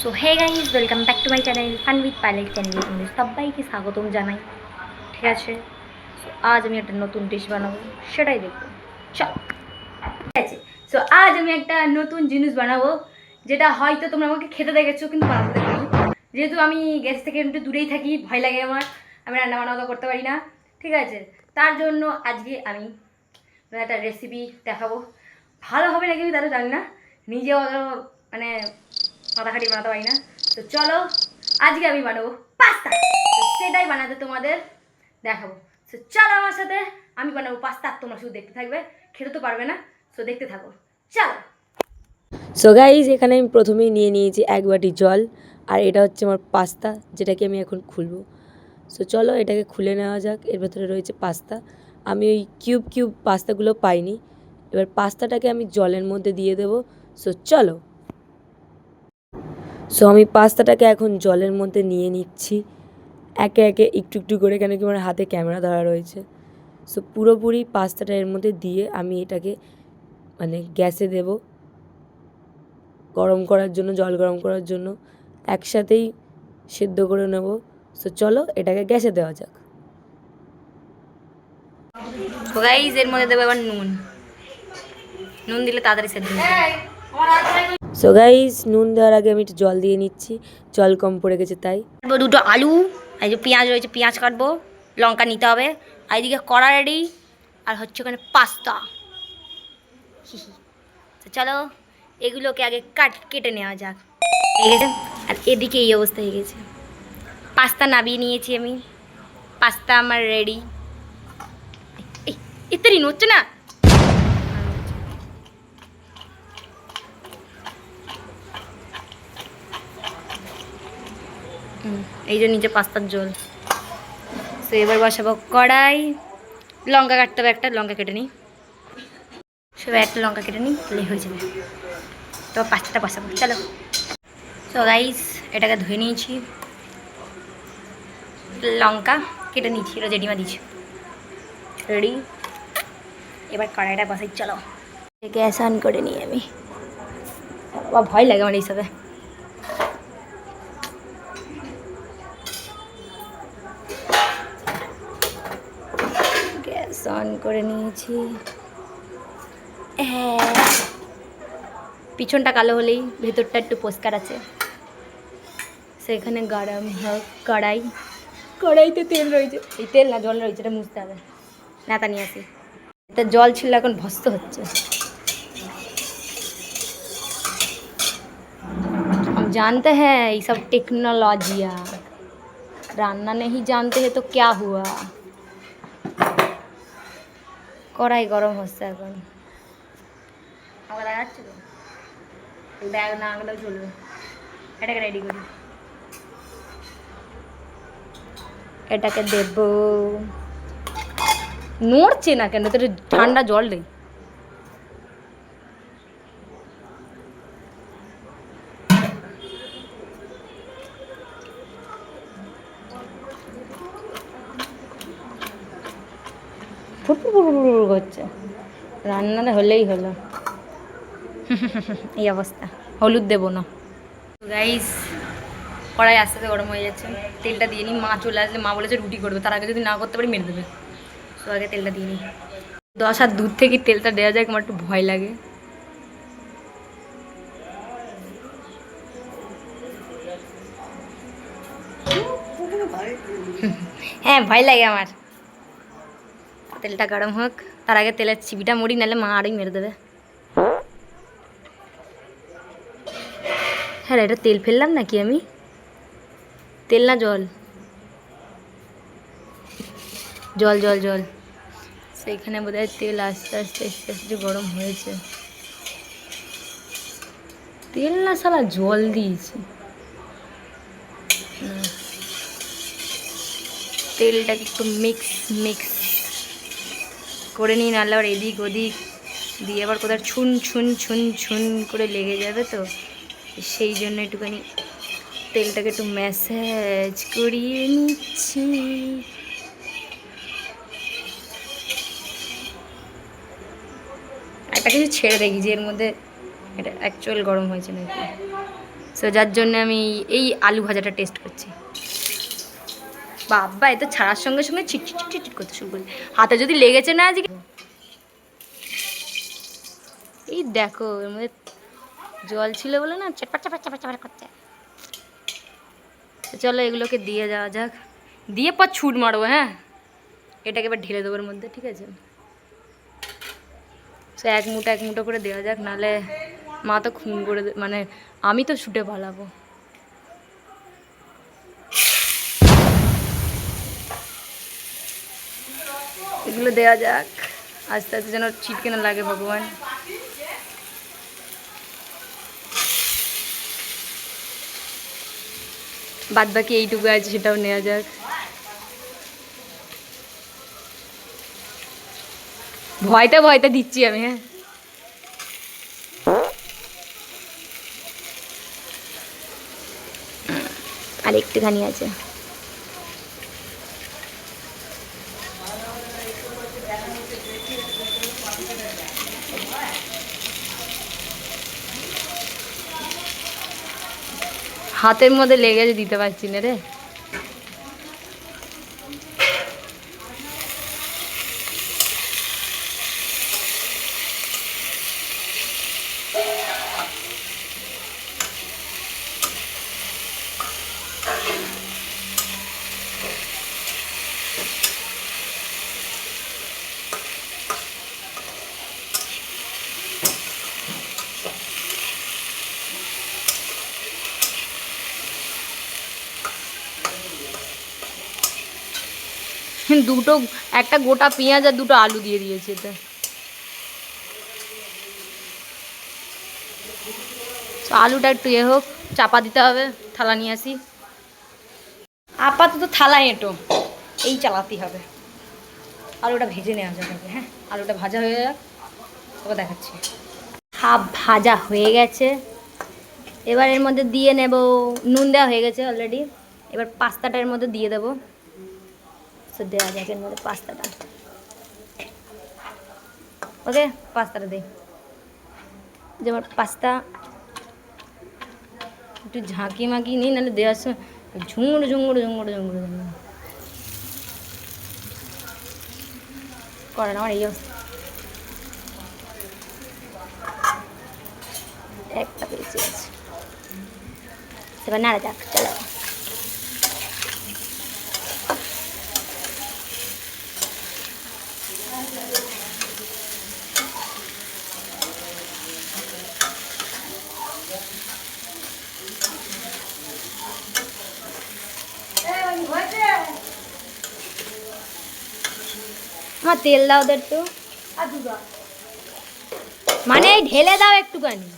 So hey guys welcome back to my channel fun with pilot চ্যানেলে তোমাদের সবাইকে স্বাগতম জানাই। ঠিক আছে, সো আজ আমি একটা নতুন ডিশ বানাবো, সেটাই দেখবো। চল, ঠিক আছে। সো আজ আমি একটা নতুন জিনিস বানাবো, যেটা হয়তো তোমরা আমাকে খেতে দেখেছো কিন্তু বানাতে দেখিনি। যেহেতু আমি গ্যাস থেকে একটু দূরেই থাকি, ভয় লাগে আমার, আমি রান্না বান্না করতে পারি না। ঠিক আছে, তার জন্য আজকে আমি একটা রেসিপি দেখাবো। ভালো হবে নাকি আমি তারা জানি না, নিজেও মানে মাথা খাটিয়ে বানাতে পারি না। তো চলো, আজকে আমি বানাবো পাস্তা, তো সেটাই বানাতে তোমাদের দেখাবো। তো চলো আমার সাথে, আমি বানাবো পাস্তা, তোমরা শুধু দেখতে থাকবে, খেতে তো পারবে না। তো দেখতে থাকো, চলো। সো গাইজ এখানে আমি প্রথমেই নিয়ে নিয়েছি 1 বাটি জল, আর এটা হচ্ছে আমার পাস্তা, যেটাকে আমি এখন খুলবো। সো চলো এটাকে খুলে নেওয়া যাক। এর ভেতরে রয়েছে পাস্তা। আমি ওই কিউব কিউব পাস্তাগুলো পাইনি। এবার পাস্তাটাকে আমি জলের মধ্যে দিয়ে দেবো। সো চলো। সো আমি পাস্তাটাকে এখন জলের মধ্যে নিয়ে নিচ্ছি একে একে, একটু একটু করে, কেন কি আমার হাতে ক্যামেরা ধরা রয়েছে। সো পুরোপুরি পাস্তাটা এর মধ্যে দিয়ে আমি এটাকে গ্যাসে দেবো গরম করার জন্য, জল গরম করার জন্য, একসাথেই সেদ্ধ করে নেব। সো চলো এটাকে গ্যাসে দেওয়া যাক। গাইজ এর মধ্যে দেবো এবার নুন। নুন দিলে তাড়াতাড়ি সেদ্ধ হয়ে যাবে। সো গাইজ নুন দেওয়ার আগে আমি একটু জল দিয়ে নিচ্ছি, জল কম পড়ে গেছে তাই। কাটবো দুটো আলু, এই যে পেঁয়াজ রয়েছে, পেঁয়াজ কাটবো, লঙ্কা নিতে হবে, আর এইদিকে কড়া রেডি, আর হচ্ছে ওখানে পাস্তা। তো চলো এগুলোকে আগে কেটে নেওয়া যাক। হয়ে গেছে, আর এদিকে এই অবস্থা হয়ে গেছে। পাস্তা নামিয়ে নিয়েছি আমি, পাস্তা আমার রেডি। এই ইত্যাদি নড়ছে না। এই যে নিচে পাস্তার জল। তো এবার বসাবো কড়াই, লঙ্কা কাটতে হবে, একটা লঙ্কা কেটে নিই। সব একটা লঙ্কা কেটে নিই, তাহলে হয়ে যাবে। তো পাস্তাটা বসাবো, চলো। তো গাইস এটাকে ধুয়ে নিয়েছি, লঙ্কা কেটে নিয়েছি, এটা জেডিমা দিয়েছি, রেডি। এবার কড়াইটা বসাই, চলো। গ্যাস অন করে নিই আমি, বাবা ভয় লাগে আমার এইসবে। গ্যাস অন করে নিয়েছি। হ্যাঁ, পিছনটা কালো হলেই ভেতরটা একটু পরিষ্কার আছে। সেখানে গরম হোক কড়াই, কড়াইতে তেল রয়েছে, এই তেল না জল রয়েছে, এটা মুছতে হবে। নেতা নিয়ে আসি, এটা জল ছিল এখন ভস্ত হচ্ছে। हम जानते हैं ये सब टेक्नोलॉजिया, रान्ना नहीं जानते हैं तो क्या हुआ। কড়াই গরম হচ্ছে এখন, আমাকে দেখা যাচ্ছে তো, দেখ না গেলেও চলবে। এটাকে রেডি করি, এটাকে দেব। নড়ছে না কেন? তোর ঠান্ডা জল নেই। ফুটফুট করছে, রান্নাটা হলেই হলো। এই অবস্থা, হলুদ দেবো না। গাইস কড়াই আস্তে আস্তে গরম হয়ে যাচ্ছে, তেলটা দিয়ে নিই। মা চলে আসলে, মা বলেছে রুটি করবে, তার আগে যদি না করতে পারি মেরে দেবে। তো আগে তেলটা দিয়ে নিই। 10 হাত দূর থেকে তেলটা দেওয়া যায়, আমার একটু ভয় লাগে। হ্যাঁ ভয় লাগে আমার। তেলটা গরম হোক, তার আগে তেলের চিবিটা মুড়ি, নাহলে মা আরই মেরে দেবে। হ্যাঁ এটা তেল ফেললাম নাকি আমি? তেল না জল, জল জল জল। সেইখানে বোধহয় তেল আস্তে আস্তে আস্তে আস্তে গরম হয়েছে। তেল না সালা জল দিয়েছি। তেলটাকে একটু মিক্স মিক্স করে নিই, নাহলে আবার এদিক ওদিক দিয়ে আবার কোথাও ছুন ছুন ছুন ছুন করে লেগে যাবে। তো সেই জন্য একটুখানি তেলটাকে একটু ম্যাসাজ করিয়ে নিচ্ছি। একটা কিছু ছেড়ে দেখি যে এর মধ্যে এটা অ্যাকচুয়াল গরম হয়েছে নাকি। সো যার জন্য আমি এই আলু ভাজাটা টেস্ট করছি। বাবা এ তো ছাড়ার সঙ্গে সঙ্গে ছিটছিট ছিটছিট করতে শুরু করি, হাতে যদি লেগেছে না আজকে। এই দেখো এর মধ্যে জল ছিল বলে না চাপা চাপা চাপা চাপা করছে। চলো এগুলোকে দিয়ে যাওয়া যাক, দিয়ে পর ছুট মারবো। হ্যাঁ, এটাকে এবার ঢেলে দেবো এর মধ্যে, ঠিক আছে? সে এক মুঠো করে দেওয়া যাক, নাহলে মা তো খুন করে মানে আমি তো ছুটে পালাবো। এগুলো দেওয়া যাক আস্তে আস্তে, যেন ছিটকে না লাগে ভগবান। বাদ বাকি এইটুকু আছে সেটাও নেওয়া যাক। ভয়তে ভয়তে দিচ্ছি আমি। হ্যাঁ, আর একটুখানি আছে। হাতের মধ্যে লেগেছে, দিতে পারছি না রে। দুটো, একটা গোটা পেঁয়াজ আর দুটো আলু দিয়ে দিয়েছে এতে। আলুটা একটু হোক, চাপা দিতে হবে। থালা নিয়ে আসি, আপাতত থালা এঁটো এই চালাতেই হবে। আলুটা ভেজে নেওয়া যাবে। হ্যাঁ, আলুটা ভাজা হয়ে যাক, তবে দেখাচ্ছি। হাফ ভাজা হয়ে গেছে, এবার এর মধ্যে দিয়ে নেব। নুন দেওয়া হয়ে গেছে অলরেডি, এবার পাস্তাটা এর মধ্যে দিয়ে দেবো। তো দেওয়া যাক এর মধ্যে পাস্তাটা। ওকে, পাস্তাটা দিই। যেমন পাস্তা একটু ঝাঁকি মাকি নিই, নাহলে দেওয়ার সময় ঝুঙুড় ঝুঙুড় ঝুঙুড় ঝুঙুড় ঝুঙুড় করে না আমার এই অবস্থা। একটা পেয়েছি আছে, সেবার নাড়া যাক। চলো, আমার তেল দাও তো একটু, মানে এই ঢেলে দাও একটুখানি।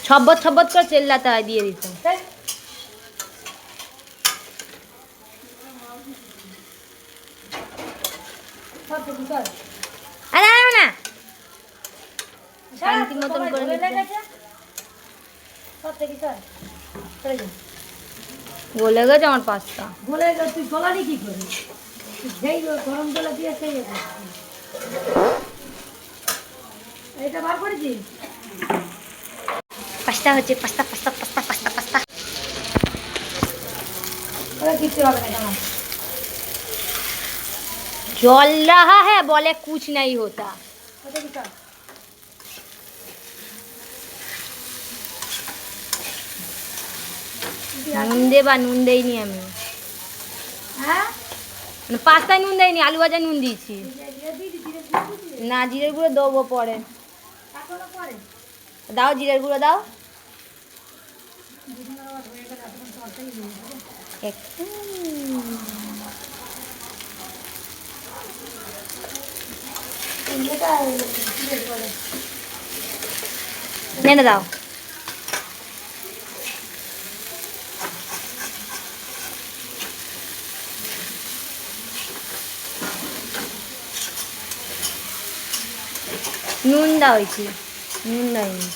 ছব্বত ছব্বত করে চেল্লাতে হয়, দিয়ে দিতে। আরে না শান্তি মতন করে গলে গেছে আমার পাস্তা। বলে তুই গলানি কি করে? যেই গরম জলে দিয়ে সেই এটা বার করেছিস? পাস্তা হচ্ছে, pasta pasta pasta pasta pasta. ওরা কিচ্ছু হবে না কেমন? जल रहा है बोले कुछ नहीं होता। নুন দে বা নুন দেইনি আমি, হ্যাঁ পাস্তায় নুন দেয়নি, আলু ভাজা নুন দিয়েছি। না, জিরের গুঁড়ো দেবো পরে। দাও জিরের গুঁড়ো দাও একটু। নেনে দাও। নুন দাও, হয়েছি নুন দেয়নি।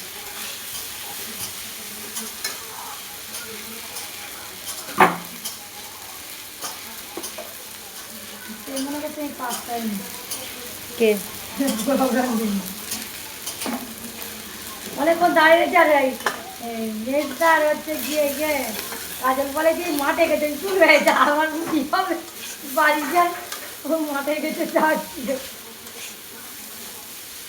কে অনেকক্ষণ দাঁড়িয়ে যাবে মেজদা আর হচ্ছে গিয়ে গিয়ে কাজল বলে যে মাঠে গেছে চুল হয়েছে আমার কি হবে বাড়ি যায় ও মাঠে গেছে যাচ্ছিল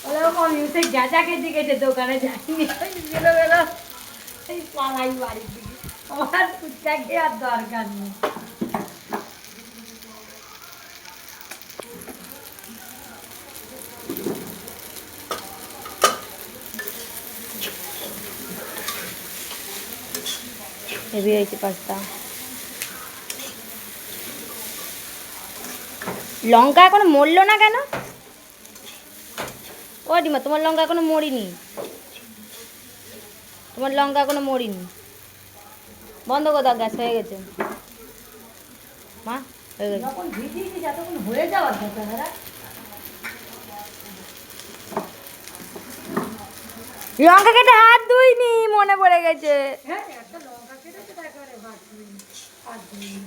বলে ও আমি উঠে গেঁচা খেতে গেছে দোকানে যাইনি বেরো বেরো এই পালাই বাড়ির দিকে আমার ফুচকা খেয়ে আর দরকার নেই হেভি হয়েছে পাস্তা। লঙ্কা এখনো মরলো না কেন? ও ডিমা, তোমার লঙ্কা এখনো মরিনি, তোমার লঙ্কা এখনো মরিনি। বন্ধ করে দাও, গ্যাস হয়ে গেছে মা, হয়ে গেছে। যখন ভিজিয়েছি যতক্ষণ হয়ে যাওয়ার কথা দাদা লঙ্কা কেটে হাত ধুইনি, মনে পড়ে গেছে। হ্যাঁ একটা লঙ্কা কেটেছে তারপরে ভাত দিই আর দিই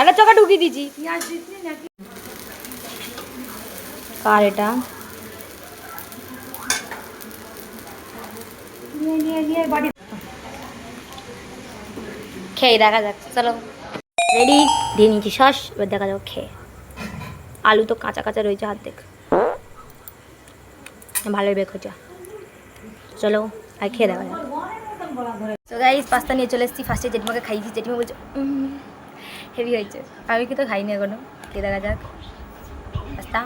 একটা চোখা ঢুকিয়ে দিয়েছি। পেঁয়াজ দিচ্ছি নাকি কার এটা? নিয়ে নিয়ে নিয়ে বাড়ি খেয়ে দেখা যাক, চলো রেডি, দিয়ে নিয়েছি সস, এবার দেখা যাক খেয়ে। আলু তো কাঁচা কাঁচা রয়েছে, হাত দেখ ভালোই বেক হচ্ছে। চলো আর খেয়ে দেখা যাক। তো গাইস পাস্তা নিয়ে চলে এসেছি, ফার্স্টে জেঠিমাকে খাইয়েছি, জেঠিমা বলছে হেভি হয়েছে। আমি কিন্তু খাইনি এখনো, খেয়ে দেখা যাক পাস্তা।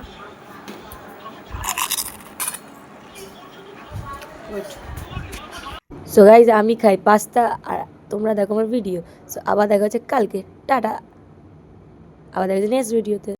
সো গাইজ আমি খাই পাস্তা আর তোমরা দেখো আমার ভিডিও। সো আবার দেখা হচ্ছে কালকে, টাটা। আবার দেখা হচ্ছে নেক্সট ভিডিওতে।